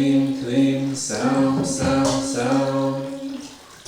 Klim, Klim, Sound, Sound, Sound.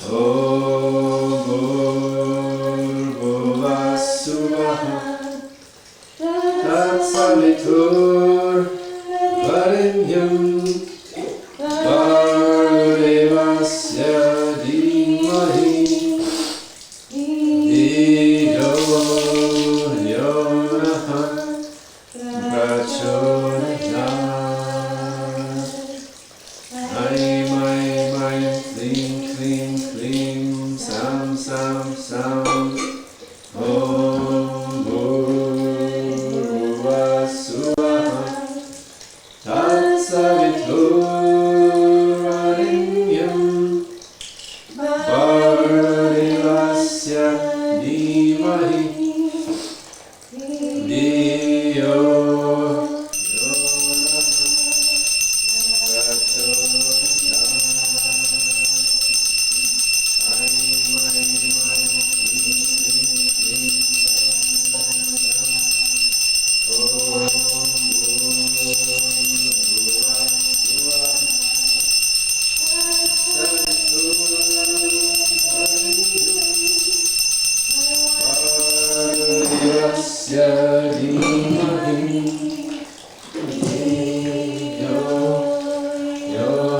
Om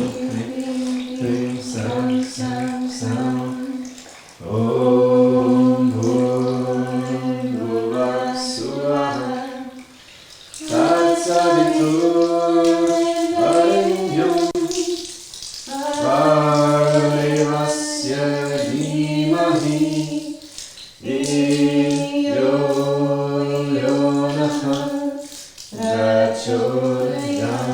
Bhurvuvah Suvah Tatsavitur Varenyam Bhargavasya Dhimahi Dhiyo Yo Naha Prachodayat.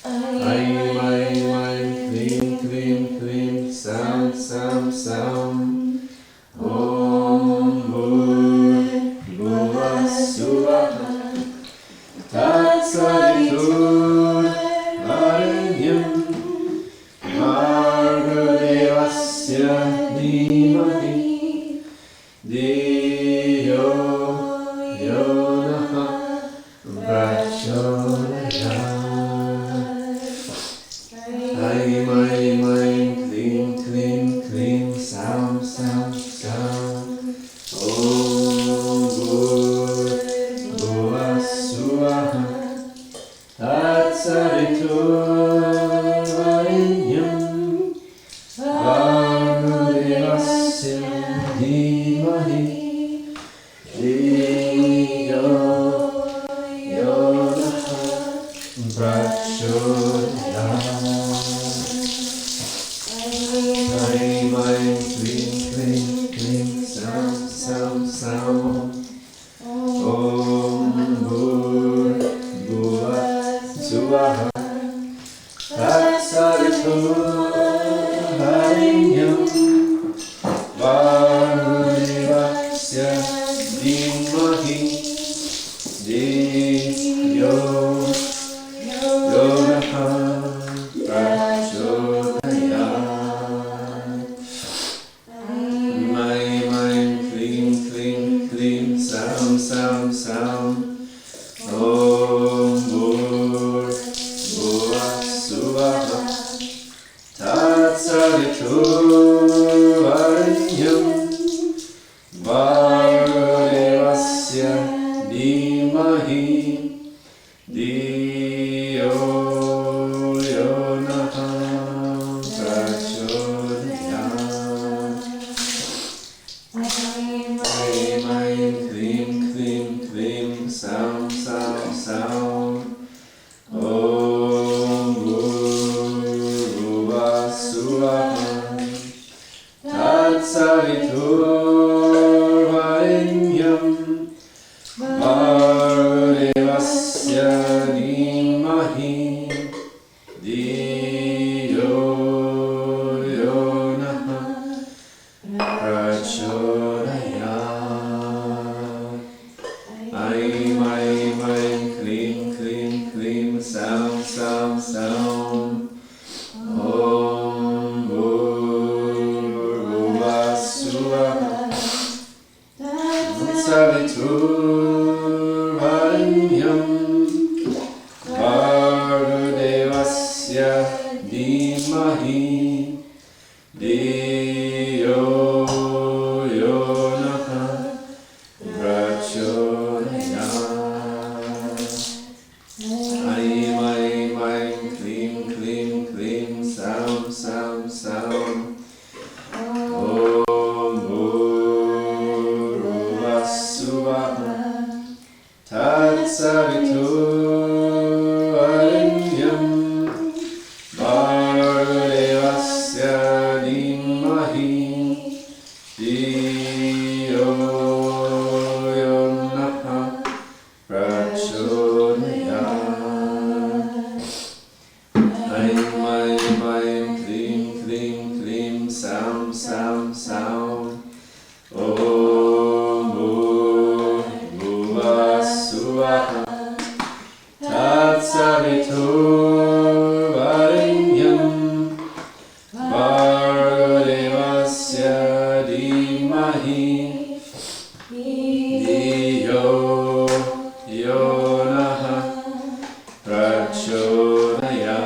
Aim, aim, aim, Klim, Klim, Klim, Sound, Sound, Sound. Om Bhurvuvah Suvah Tatsavitur Varenyam Bhargavasya Dhimahi Dhiyo Yo Tatsaviturvarenyam Bhargadevasya Dhimahi Dhiyo yo naha prachodayat. Aim, aim, aim, klim, klim, klim, sound, sound, sound. Om Bhurvassuvaha Tatsaviturvarenyam Bhargadevasya Dhimahi Dhiyo yo naha prachodayat. Aim, aim, aim, klim, klim, klim, sound, sound, sound. Om Bhurvassuvaha Tatsaviturvarenyam Bhargadevasya Dhimahi Dhiyo yo naha prachodayat.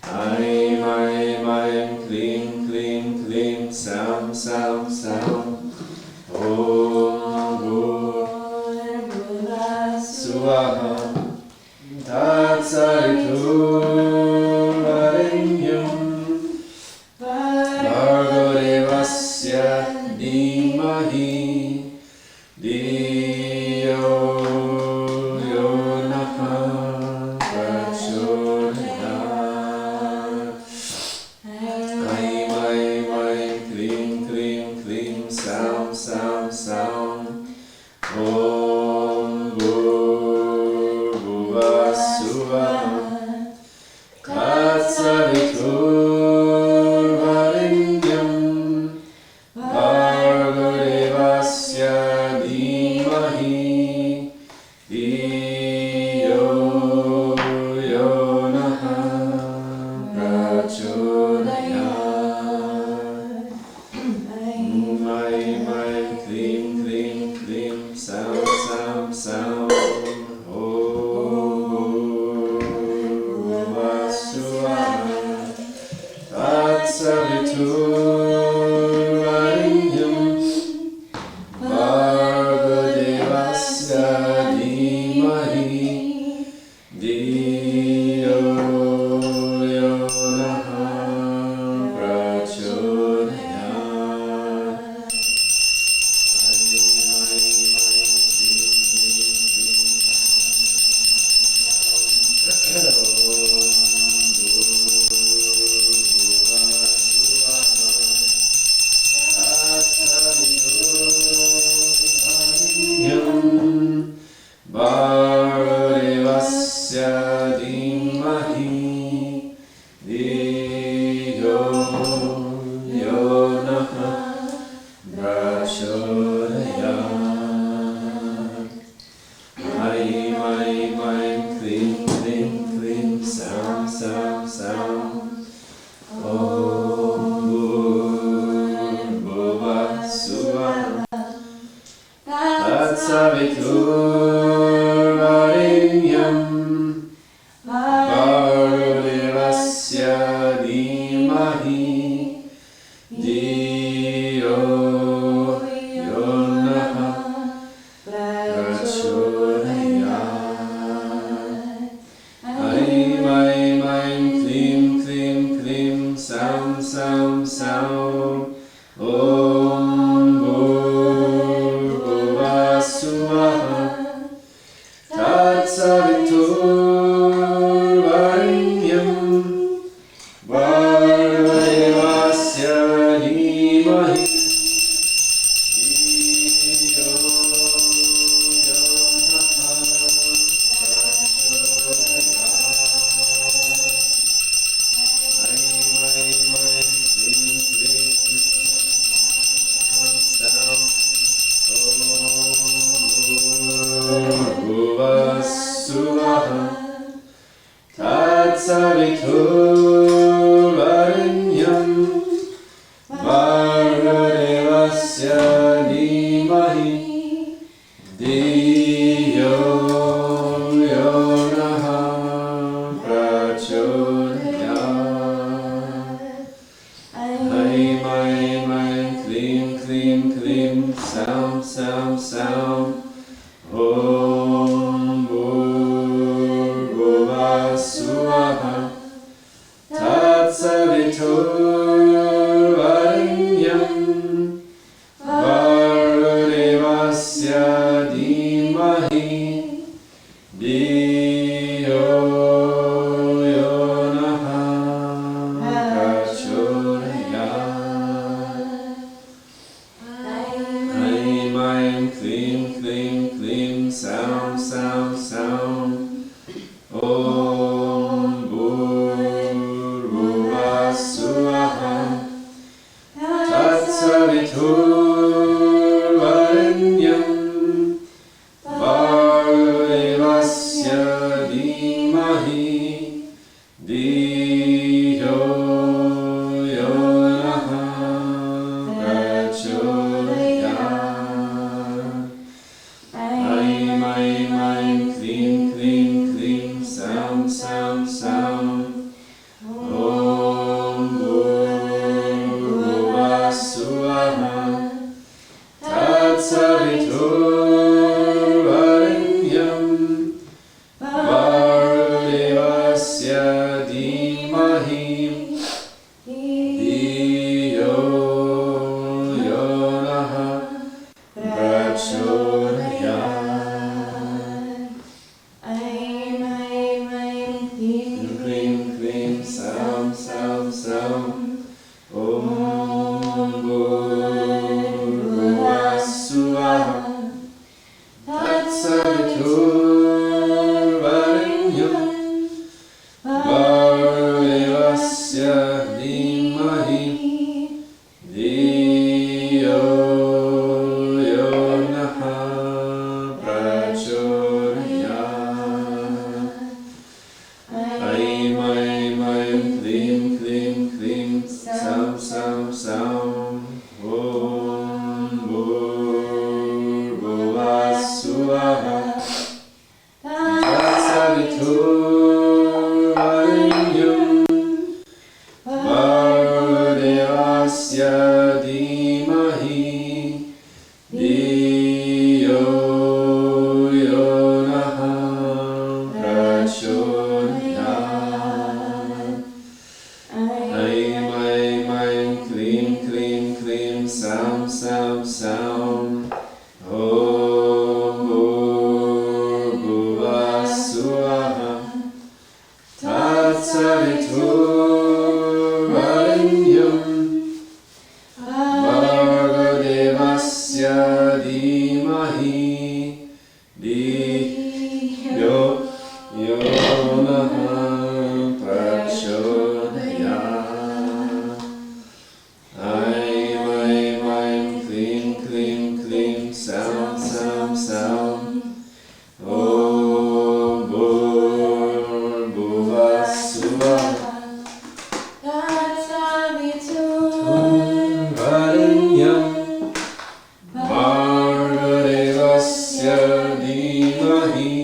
Aim, aim, aim, klim, klim, klim, sound, sound, sound. Om Bhurvassuvaha Tatsaviturvarenyam Bhargadevasya Dhimahi Dhiyo yo naha prachodayat. Aim, aim, aim, klim, klim, klim, sound, sound, sound. Om Bhurvassuvaha Tatsaviturvarenyam Bhargadevasya Dhimahi Dhiyo yo naha prachodayat. Aim, aim, klim, klim, klim, sound, sound, sound. Om Bhurvassuvaha Tatsaviturvarenyam Bhargadevasya Dhimahi Dhiyo yo naha prachodayat. Bhargadevasya Dhimahi Dhiyo yo naha prachodayat. Aim, aim, aim, klim, klim, klim, sound, sound, sound. Om Bhurvassuvaha Tatsaviturvarenyam Bhargadevasya Dhimahi Dhiyo yo naha prachodayat. Aim, aim, aim, klim, klim, klim, sound, sound, sound. Om Bhurvassuvaha Tatsaviturvarenyam Bhargadevasya Dhimahi Dhiyo yo naha prachodayat. Aim, aim, aim, klim, klim, klim, sound. Bhurvassuvaha Tatsaviturvarenyam Bhargadevasya Dhimahi Sound, sound, sound. Om Bhurbhuva Swaha Tatsaviturvarenyam Bhargadevasya Dhimahi Dhiyo Yo Naha Prachodayat. Aim, aim, klim, klim, klim, sound, sound, sound. Om Bhurbhuva Swaha Tatsaviturvarenyam Bhargadevasya Dhimahi Dhiyo Yo Naha Prachodayat. Aim, aim, aim, klim, klim, klim, sound, sound, sound. Om Bhurbhuva Swaha Tatsaviturvarenyam Bhargadevasya Dhimahi Dhiyo Yo Naha Prachodayat. Aim, aim, aim, klim, Klim, klim, sound, sound, sound. Om Bhurbhuva Swaha Tatsaviturvarenyam Bhargadevasya Dhimahi Dhiyo Yo Naha Prachodayat. Aim, aim, aim, klim, klim, klim, sound, sound, sound. Om Bhurbhuva Swaha Tatsaviturvarenyam Bhargadevasya Dhimahi Dhiyo Yo Naha Prachodayat. Aim, aim, aim, klim, klim, klim, sound, sound, sound. Om Bhurbhuva Swaha Tatsaviturvarenyam Bhargadevasya Dhimahi Dhiyo Yo Naha Prachodayat. Aim, aim, aim, klim, klim, klim, sound, sound, sound. Om Bhurbhuva Swaha Tatsaviturvarenyam Bhargadevasya Dhimahi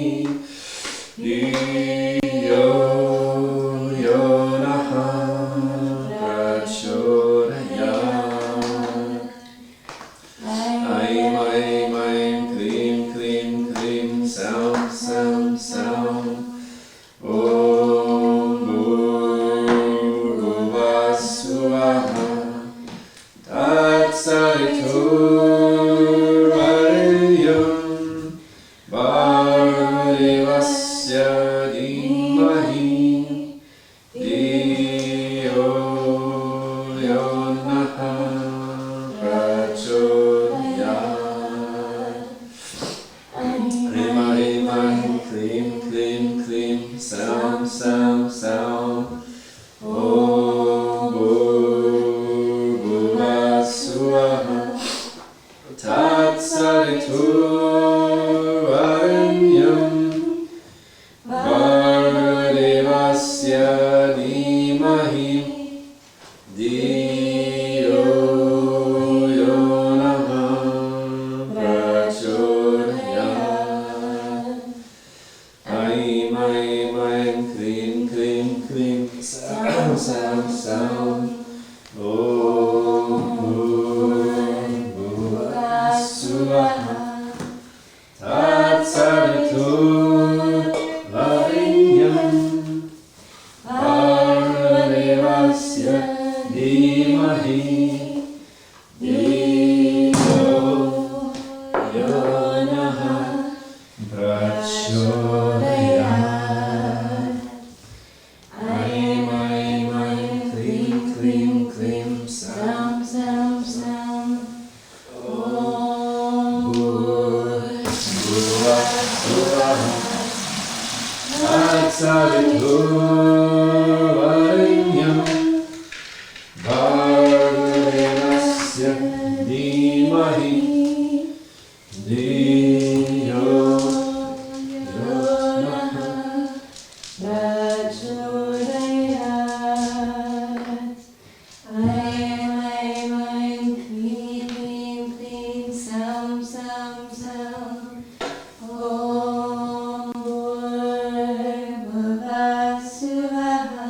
Dhiyo Yo Naha Prachodayat. Aim, aim, aim, klim, klim, klim, sound, sound, sound. Om Bhurbhuva Swaha Tatsaviturvarenyam Bhargadevasya Dhimahi Dhiyo Yo Naha Prachodayat. Aim, aim, aim, klim, klim, klim, sound, sound, sound. Om Bhurbhuva Swaha Bhagavasya Dhimahi Dhiyo Yonaha Prachodayat. Aim, clean, clean, clean, Sam, Sam, Sam. Om Bhuvasvaha.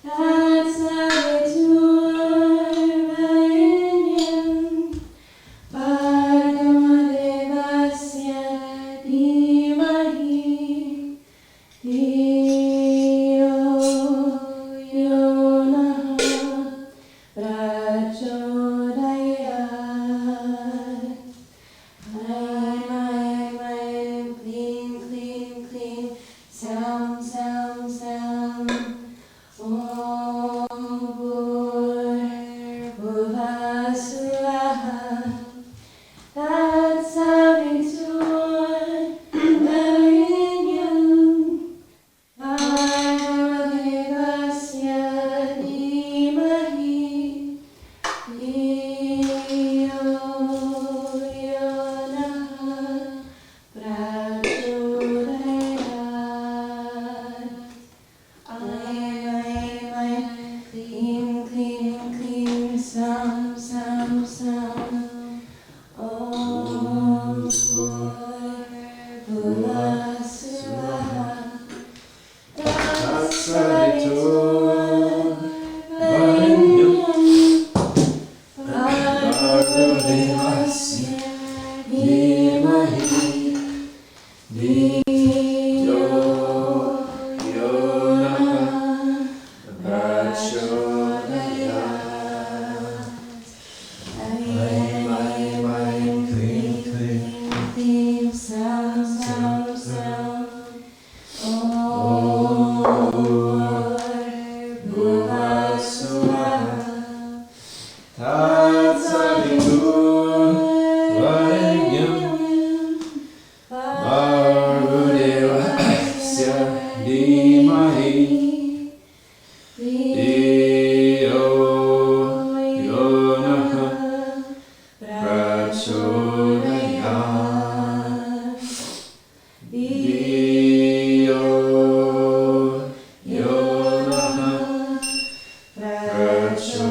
Tatsaviturvarinyam Bhargavadevasya Dhimahi Dhiyo Yonaha Prachodayat. Aim, clean, clean, clean, Sam, Sam, Sam. Om Bhuvasvaha. Tatsaviturvarinyam Bhagavadevasya Dhimahi Dhiyo Yonaha Prachodayat. Aim, clean, clean, clean, Sam, Sam, Sam. Om Bhuvasvaha. Tatsaviturvarinyam Bhagavadevasya Dhimahi Dhiyo Yonaha Prachodayat. Aim, clean, clean, clean, Sam, Sam, Sam. Om Bhuvasvaha. Tatsaviturvarinyam Bhagavadevasya Dhimahi Dhiyo Yonaha Prachodayat. Dhiyo Yonaha Prachodayat.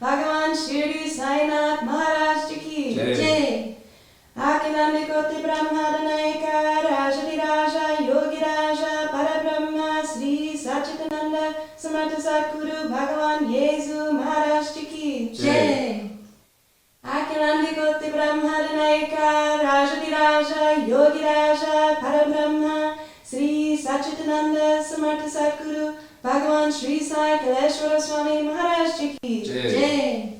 भगवान शिरडी साईनाथ महाराज की जय। आखिलांड कोटि ब्रह्मांड नायका राजा योगी राजा परब्रह्म श्री सच्चिदानंद समर्थ सद्गुरु भगवान येशु महाराज की जय। आखिलांड कोटि ब्रह्मांड नायका राजा योगी राजा परब्रह्म श्री सच्चिदानंद समर्थ सद्गुरु भगवान श्री साई कलेश्वर स्वामी महाराज की जय।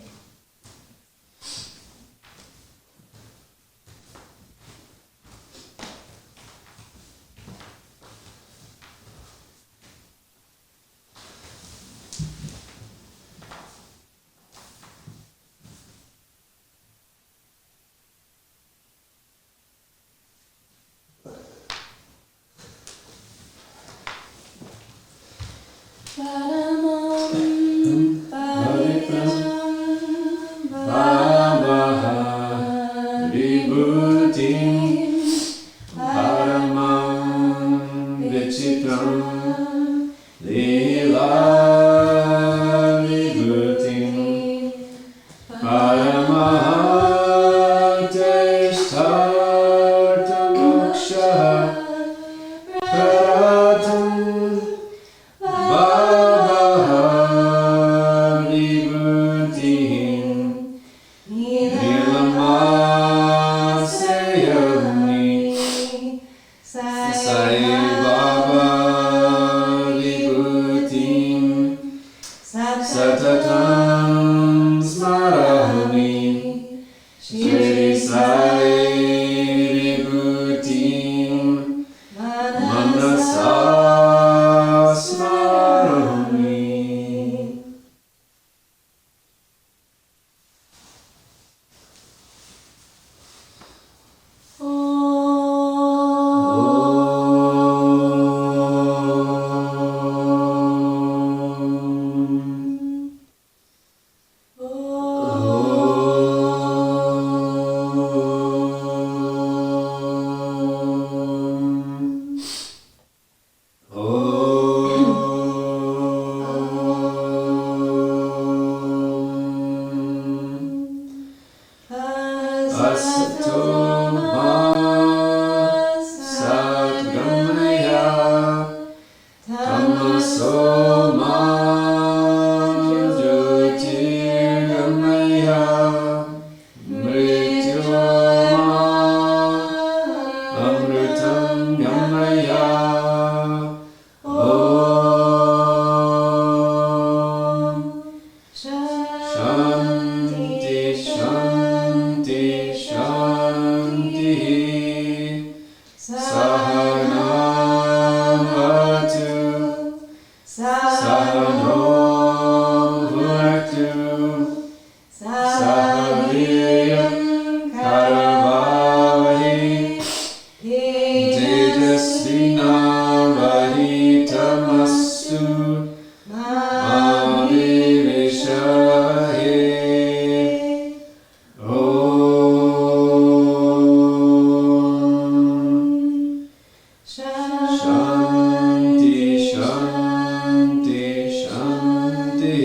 Tamsomam Jyotirgamaya Mrityomam Amritam Gamaya. Om Shanti Shanti Shanti. Sahanavatu Sahano Bhunaktu Sahaviryam Karavahi Tejasvinavahitamastu Ma Vivishavahe. Shanti, Shanti, Shanti.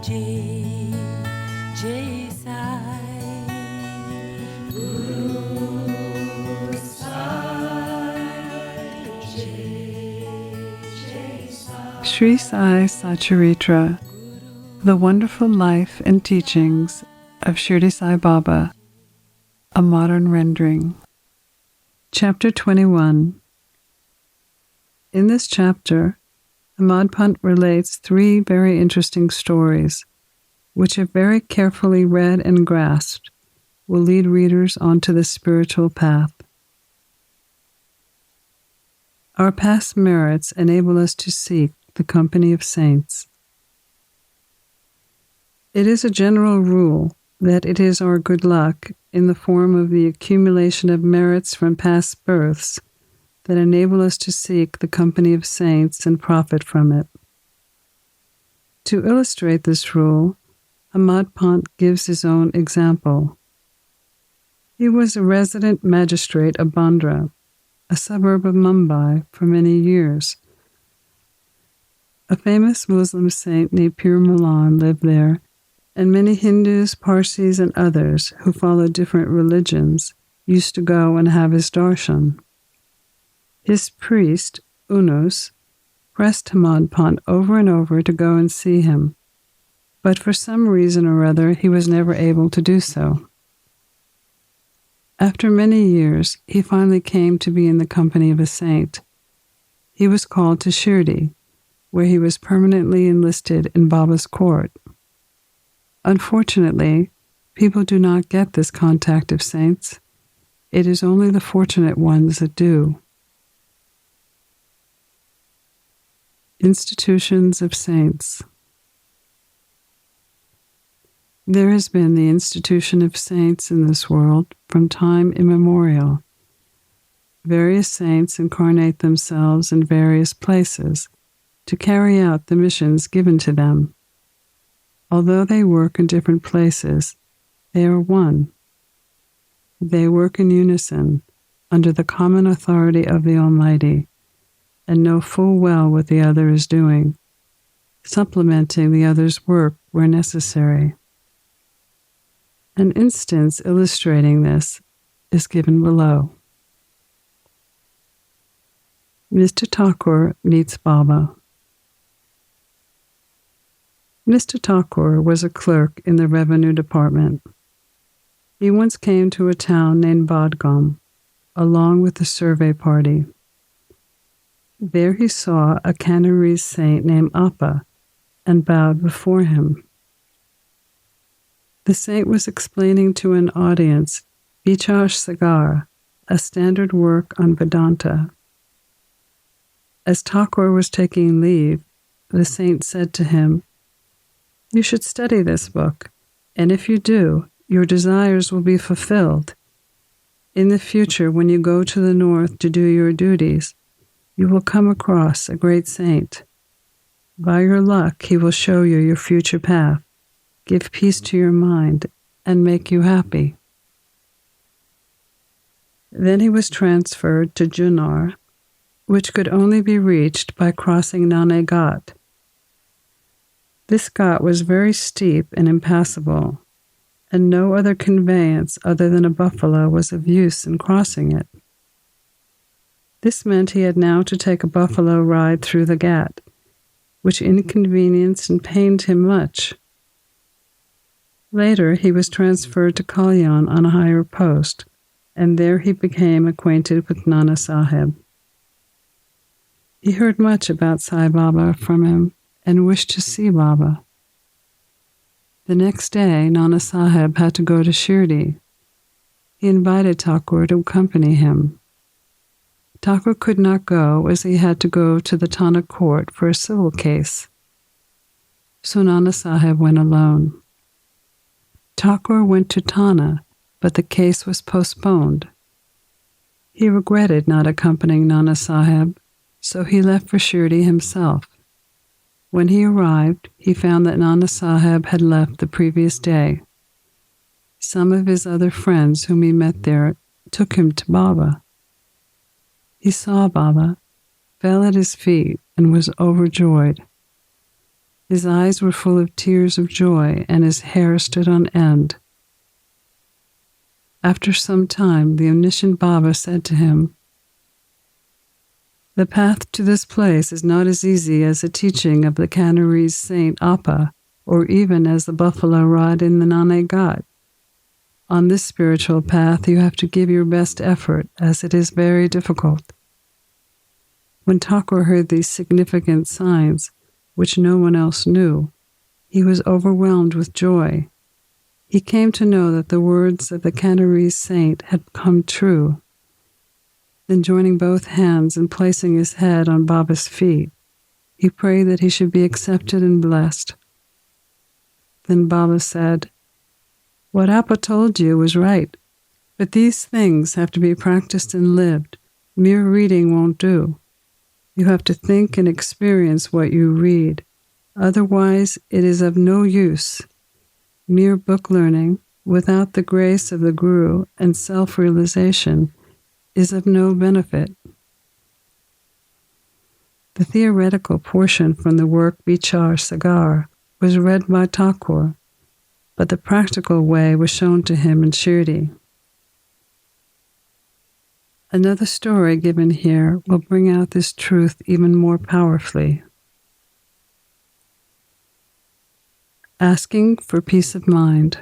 Jai Jai Sai Guru Sai Jai Sai. Sri Sai Satcharitra, The Wonderful Life and Teachings of Shirdi Sai Baba, a modern rendering. Chapter 21. In this chapter, Ahmad relates 3 very interesting stories, which, if very carefully read and grasped, will lead readers onto the spiritual path. Our past merits enable us to seek the company of saints. It is a general rule that it is our good luck in the form of the accumulation of merits from past births that enable us to seek the company of saints and profit from it. To illustrate this rule, Ahmad gives his own example. He was a resident magistrate of Bandra, a suburb of Mumbai, for many years. A famous Muslim saint named Pir Milan lived there, and many Hindus, Parsis, and others who followed different religions used to go and have his darshan. His priest, Unus, pressed Ahmad over and over to go and see him, but for some reason or other he was never able to do so. After many years, he finally came to be in the company of a saint. He was called to Shirdi, where he was permanently enlisted in Baba's court. Unfortunately, people do not get this contact of saints. It is only the fortunate ones that do. Institutions of Saints. There has been the institution of saints in this world from time immemorial. Various saints incarnate themselves in various places to carry out the missions given to them. Although they work in different places, they are one. They work in unison, under the common authority of the Almighty, and know full well what the other is doing, supplementing the other's work where necessary. An instance illustrating this is given below. Mr. Thakur meets Baba. Mr. Thakur was a clerk in the revenue department. He once came to a town named Badgam, along with a survey party. There he saw a Canarese saint named Appa and bowed before him. The saint was explaining to an audience Vichar Sagar, a standard work on Vedanta. As Thakur was taking leave, the saint said to him, "You should study this book, and if you do, your desires will be fulfilled. In the future, when you go to the north to do your duties, you will come across a great saint. By your luck, he will show you your future path, give peace to your mind, and make you happy." Then he was transferred to Junnar, which could only be reached by crossing Nane Ghat. This ghat was very steep and impassable, and no other conveyance other than a buffalo was of use in crossing it. This meant he had now to take a buffalo ride through the ghat, which inconvenienced and pained him much. Later, he was transferred to Kalyan on a higher post, and there he became acquainted with Nana Sahib. He heard much about Sai Baba from him and wished to see Baba. The next day, Nana Sahib had to go to Shirdi. He invited Thakur to accompany him. Thakur could not go as he had to go to the Thana court for a civil case. So Nana Sahib went alone. Thakur went to Thana, but the case was postponed. He regretted not accompanying Nana Sahib, so he left for Shirdi himself. When he arrived, he found that Nana Sahib had left the previous day. Some of his other friends whom he met there took him to Baba. He saw Baba, fell at his feet, and was overjoyed. His eyes were full of tears of joy, and his hair stood on end. After some time, the omniscient Baba said to him, "The path to this place is not as easy as the teaching of the Canarese Saint Appa, or even as the buffalo rod in the Nane Ghat. On this spiritual path, you have to give your best effort, as it is very difficult." When Thakur heard these significant signs, which no one else knew, he was overwhelmed with joy. He came to know that the words of the Canarese saint had come true. Then, joining both hands and placing his head on Baba's feet, he prayed that he should be accepted and blessed. Then Baba said, "What Appa told you was right, but these things have to be practiced and lived. Mere reading won't do. You have to think and experience what you read. Otherwise, it is of no use. Mere book learning, without the grace of the Guru and self-realization, is of no benefit." The theoretical portion from the work Vichar Sagar was read by Thakur, but the practical way was shown to him in Shirdi. Another story given here will bring out this truth even more powerfully. Asking for peace of mind.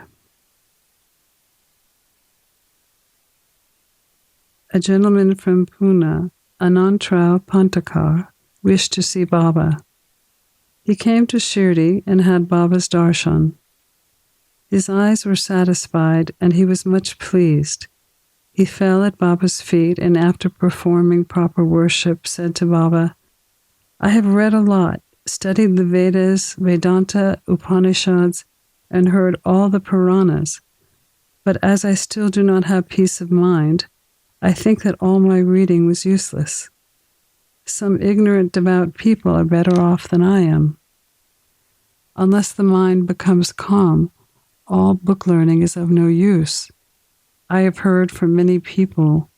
A gentleman from Pune, Anantrao Pantakar, wished to see Baba. He came to Shirdi and had Baba's darshan. His eyes were satisfied and he was much pleased. He fell at Baba's feet and after performing proper worship said to Baba, "I have read a lot, studied the Vedas, Vedanta, Upanishads, and heard all the Puranas. But as I still do not have peace of mind, I think that all my reading was useless. Some ignorant devout people are better off than I am. Unless the mind becomes calm, all book learning is of no use. I have heard from many people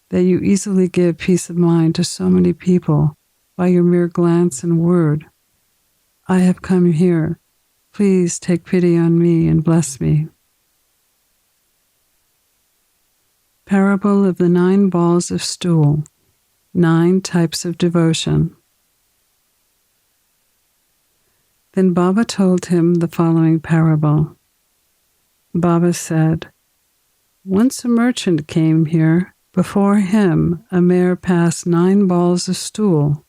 that you easily give peace of mind to so many people by your mere glance and word. I have come here. Please take pity on me and bless me." Parable of the 9 balls of stool, 9 types of devotion. Then Baba told him the following parable. Baba said, "Once a merchant came here. Before him a mare passed 9 balls of stool.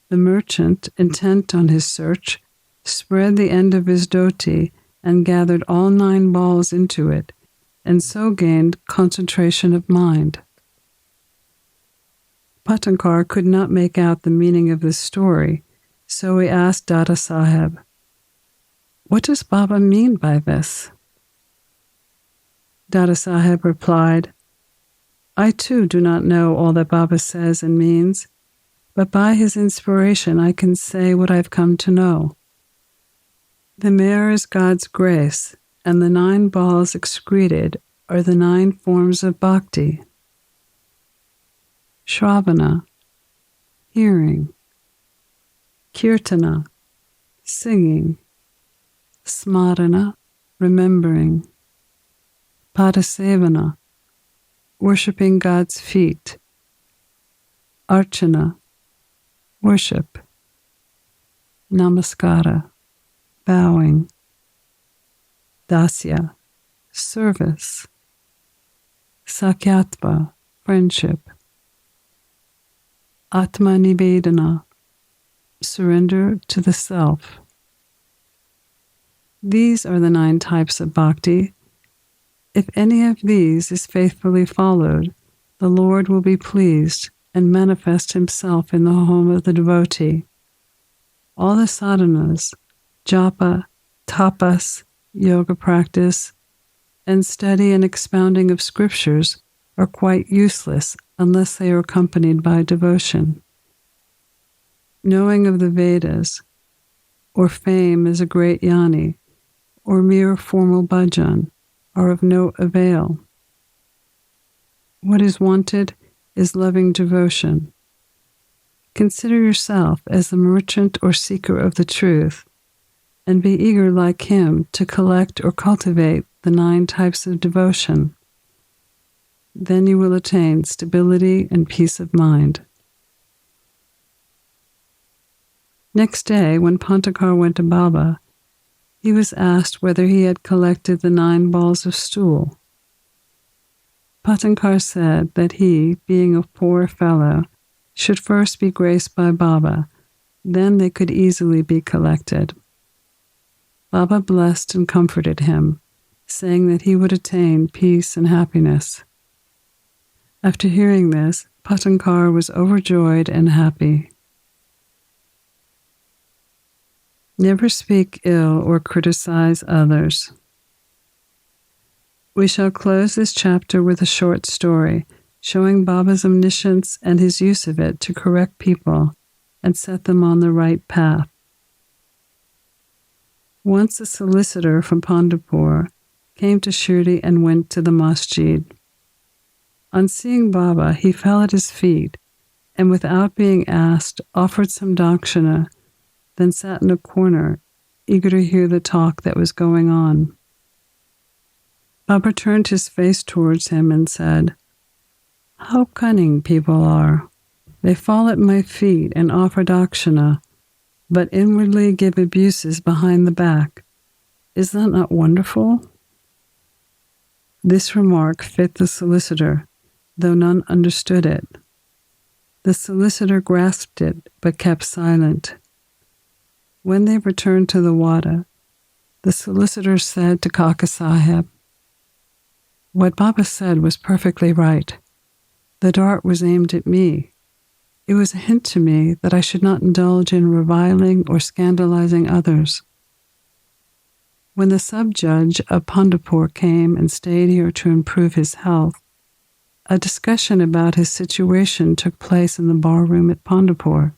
The merchant, intent on his search, spread the end of his dhoti and gathered all 9 balls into it, and so gained concentration of mind." Patankar could not make out the meaning of this story, so he asked Dada Saheb, "What does Baba mean by this?" Dada Saheb replied, "I too do not know all that Baba says and means, but by his inspiration I can say what I've come to know. The mare is God's grace, and the 9 balls excreted are the 9 forms of Bhakti. Shravana, hearing. Kirtana, singing. Smarana, remembering. Padasevana, worshipping God's feet. Archana, worship. Namaskara, bowing. Dasya, service. Sakyatva, friendship. Atma Nivedana, surrender to the self. These are the 9 types of bhakti. If any of these is faithfully followed, the Lord will be pleased and manifest himself in the home of the devotee. All the sadhanas, japa, tapas, yoga practice, and study and expounding of scriptures are quite useless unless they are accompanied by devotion. Knowing of the Vedas, or fame as a great jnani, or mere formal bhajan, are of no avail. What is wanted is loving devotion. consider yourself as the merchant or seeker of the truth, and be eager like him to collect or cultivate the 9 types of devotion. Then you will attain stability and peace of mind. Next day, when Pantakar went to Baba, he was asked whether he had collected the 9 balls of stool. Pantakar said that he, being a poor fellow, should first be graced by Baba, then they could easily be collected. Baba blessed and comforted him, saying that he would attain peace and happiness. After hearing this, Pantakar was overjoyed and happy. Never speak ill or criticize others. We shall close this chapter with a short story showing Baba's omniscience and his use of it to correct people and set them on the right path. Once a solicitor from Pandharpur came to Shirdi and went to the masjid. On seeing Baba, he fell at his feet and without being asked offered some dakshina, then sat in a corner, eager to hear the talk that was going on. Baba turned his face towards him and said, "How cunning people are. They fall at my feet and offer dakshina, but inwardly give abuses behind the back. Is that not wonderful?" This remark fit the solicitor, though none understood it. The solicitor grasped it, but kept silent. When they returned to the wada, the solicitor said to Kaka Sahib, "What Baba said was perfectly right. The dart was aimed at me. It was a hint to me that I should not indulge in reviling or scandalizing others." When the sub-judge of Pandharpur came and stayed here to improve his health, a discussion about his situation took place in the bar-room at Pandharpur.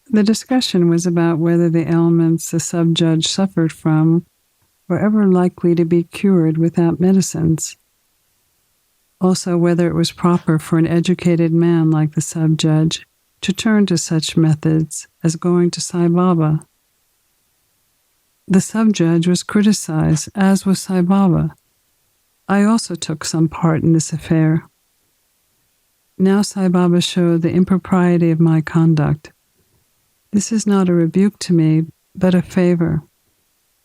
The discussion was about whether the ailments the sub-judge suffered from were ever likely to be cured without medicines. Also, whether it was proper for an educated man like the sub-judge to turn to such methods as going to Sai Baba. The sub-judge was criticized, as was Sai Baba. I also took some part in this affair. Now Sai Baba showed the impropriety of my conduct. This is not a rebuke to me, but a favor,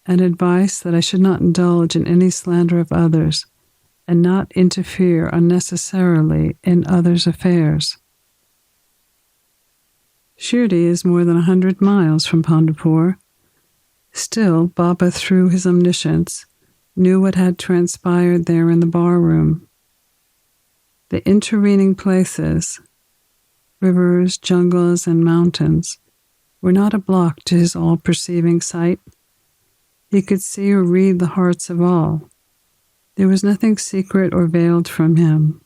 an advice that I should not indulge in any slander of others and not interfere unnecessarily in others' affairs. Shirdi is more than 100 miles from Pandharpur. Still, Baba, through his omniscience, knew what had transpired there in the bar-room. The intervening places, rivers, jungles, and mountains, were not a block to his all-perceiving sight. He could see or read the hearts of all. There was nothing secret or veiled from him.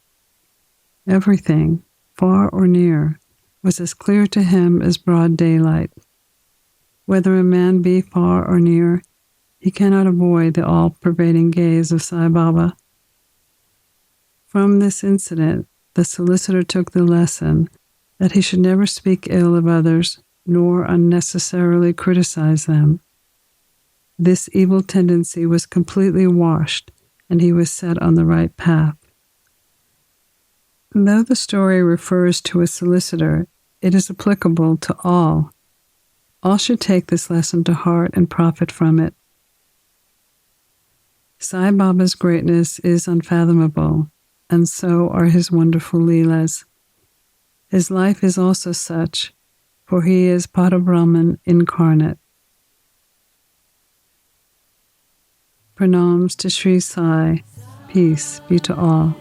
Everything, far or near, was as clear to him as broad daylight. Whether a man be far or near, he cannot avoid the all-pervading gaze of Sai Baba. From this incident, the solicitor took the lesson that he should never speak ill of others, nor unnecessarily criticize them. This evil tendency was completely washed, and he was set on the right path. Though the story refers to a solicitor, it is applicable to all. All should take this lesson to heart and profit from it. Sai Baba's greatness is unfathomable, and so are his wonderful leelas. His life is also such, for he is Parabrahman incarnate. Pranams to Sri Sai. Peace be to all.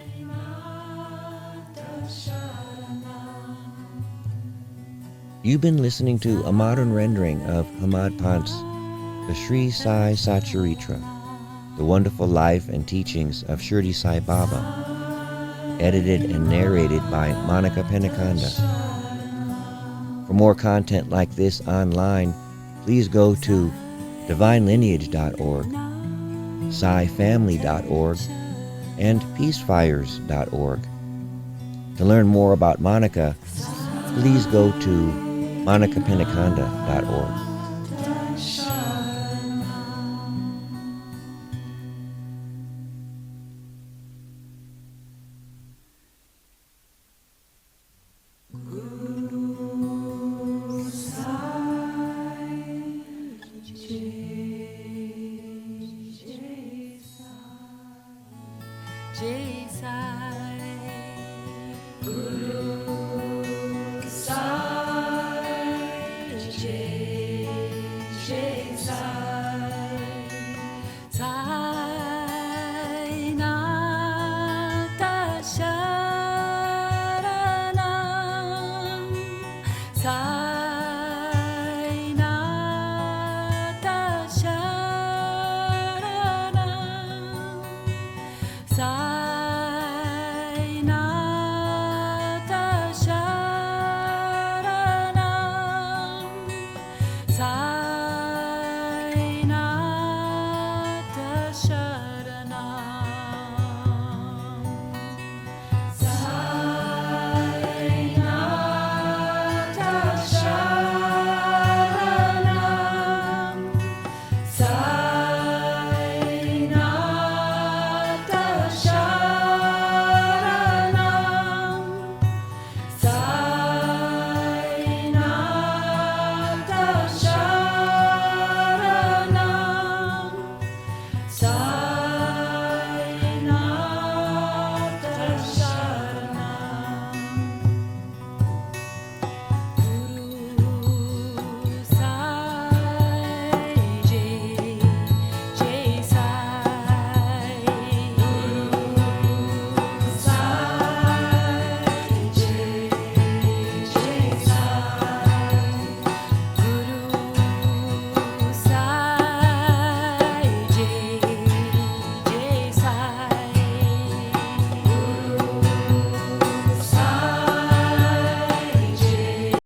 You've been listening to a modern rendering of Hamad Pant's The Sri Sai Satcharitra, The Wonderful Life and Teachings of Shirdi Sai Baba, edited and narrated by Monica Penacanda. For more content like this online, please go to divinelineage.org, SaiFamily.org, and peacefires.org. To learn more about Monica, please go to monicapenacanda.org.